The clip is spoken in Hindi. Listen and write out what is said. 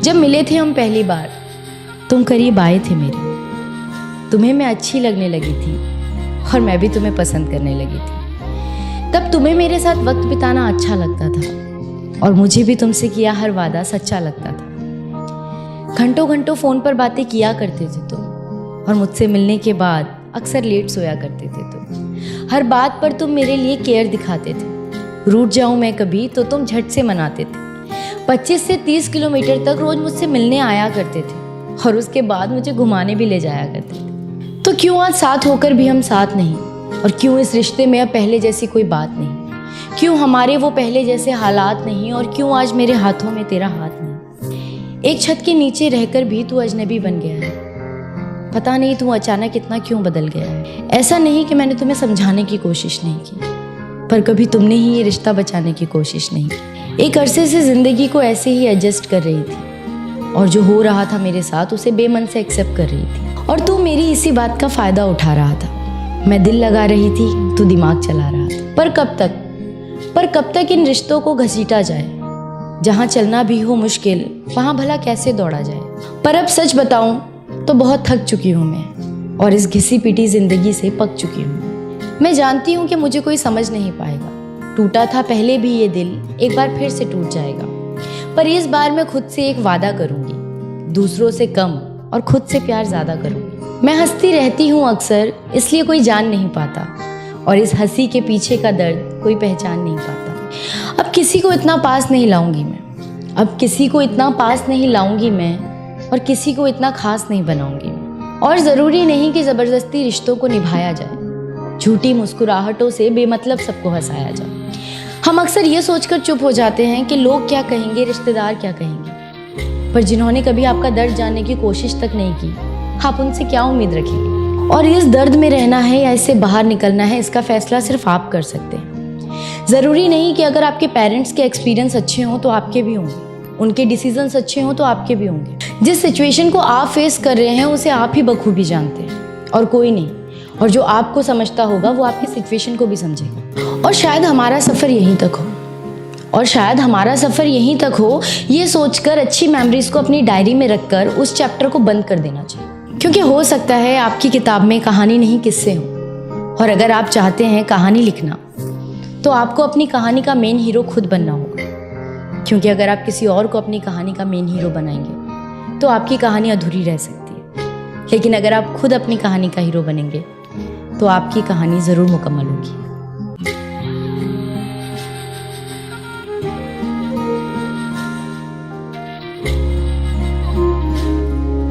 जब मिले थे हम पहली बार, तुम करीब आए थे मेरे। तुम्हें मैं अच्छी लगने लगी थी और मैं भी तुम्हें पसंद करने लगी थी। तब तुम्हें मेरे साथ वक्त बिताना अच्छा लगता था और मुझे भी तुमसे किया हर वादा सच्चा लगता था। घंटों घंटों फ़ोन पर बातें किया करते थे तुम और मुझसे मिलने के बाद अक्सर लेट सोया करते थे तुम। हर बात पर तुम मेरे लिए केयर दिखाते थे। रूठ जाऊं मैं कभी तो तुम झट से मनाते थे। 25 से 30 किलोमीटर तक रोज मुझसे मिलने आया करते थे और उसके बाद मुझे घुमाने भी ले जाया करते थे। तो क्यों आज साथ होकर भी हम साथ नहीं, और क्यों इस रिश्ते में अब पहले जैसी कोई बात नहीं? क्यों हमारे वो पहले जैसे हालात नहीं, और क्यों आज मेरे हाथों में तेरा हाथ नहीं? एक छत के नीचे रहकर भी तू अजनबी बन गया है। पता नहीं तू अचानक इतना क्यों बदल गया है। ऐसा नहीं कि मैंने तुम्हें समझाने की कोशिश नहीं की, पर कभी तुमने ही ये रिश्ता बचाने की कोशिश नहीं की। एक अरसे से जिंदगी को ऐसे ही एडजस्ट कर रही थी और जो हो रहा था मेरे साथ उसे बेमन से एक्सेप्ट कर रही थी, और तू मेरी इसी बात का फायदा उठा रहा था। मैं दिल लगा रही थी, तू दिमाग चला रहा था। पर कब तक इन रिश्तों को घसीटा जाए? जहाँ चलना भी हो मुश्किल, वहाँ भला कैसे दौड़ा जाए? पर अब सच बताऊं तो बहुत थक चुकी हूँ मैं, और इस घिसी पिटी जिंदगी से पक चुकी हूँ। मैं जानती हूँ कि मुझे कोई समझ नहीं पाएगा। टूटा था पहले भी ये दिल, एक बार फिर से टूट जाएगा। पर इस बार मैं खुद से एक वादा करूंगी, दूसरों से कम और खुद से प्यार ज्यादा करूंगी। मैं हंसती रहती हूँ अक्सर, इसलिए कोई जान नहीं पाता, और इस हंसी के पीछे का दर्द कोई पहचान नहीं पाता। अब किसी को इतना पास नहीं लाऊंगी मैं, अब किसी को इतना पास नहीं लाऊंगी मैं, और किसी को इतना खास नहीं बनाऊंगी मैं। और ज़रूरी नहीं कि ज़बरदस्ती रिश्तों को निभाया जाए, झूठी मुस्कुराहटों से बेमतलब सबको हंसाया जाए। हम अक्सर ये सोचकर चुप हो जाते हैं कि लोग क्या कहेंगे, रिश्तेदार क्या कहेंगे, पर जिन्होंने कभी आपका दर्द जानने की कोशिश तक नहीं की, आप उनसे क्या उम्मीद रखेंगे? और इस दर्द में रहना है या इससे बाहर निकलना है, इसका फैसला सिर्फ आप कर सकते हैं। ज़रूरी नहीं कि अगर आपके पेरेंट्स के एक्सपीरियंस अच्छे हों तो आपके भी होंगे, उनके डिसीजंस अच्छे हों तो आपके भी होंगे। जिस सिचुएशन को आप फेस कर रहे हैं उसे आप ही बखूबी जानते हैं और कोई नहीं, और जो आपको समझता होगा वो आपकी सिचुएशन को भी समझेगा। और शायद हमारा सफ़र यहीं तक हो, ये सोचकर अच्छी मेमोरीज को अपनी डायरी में रखकर उस चैप्टर को बंद कर देना चाहिए। क्योंकि हो सकता है आपकी किताब में कहानी नहीं किस्से हों, और अगर आप चाहते हैं कहानी लिखना तो आपको अपनी कहानी का मेन हीरो खुद बनना होगा। क्योंकि अगर आप किसी और को अपनी कहानी का मेन हीरो बनाएंगे तो आपकी कहानी अधूरी रह सकती है, लेकिन अगर आप खुद अपनी कहानी का हीरो बनेंगे तो आपकी कहानी ज़रूर मुकम्मल होगी।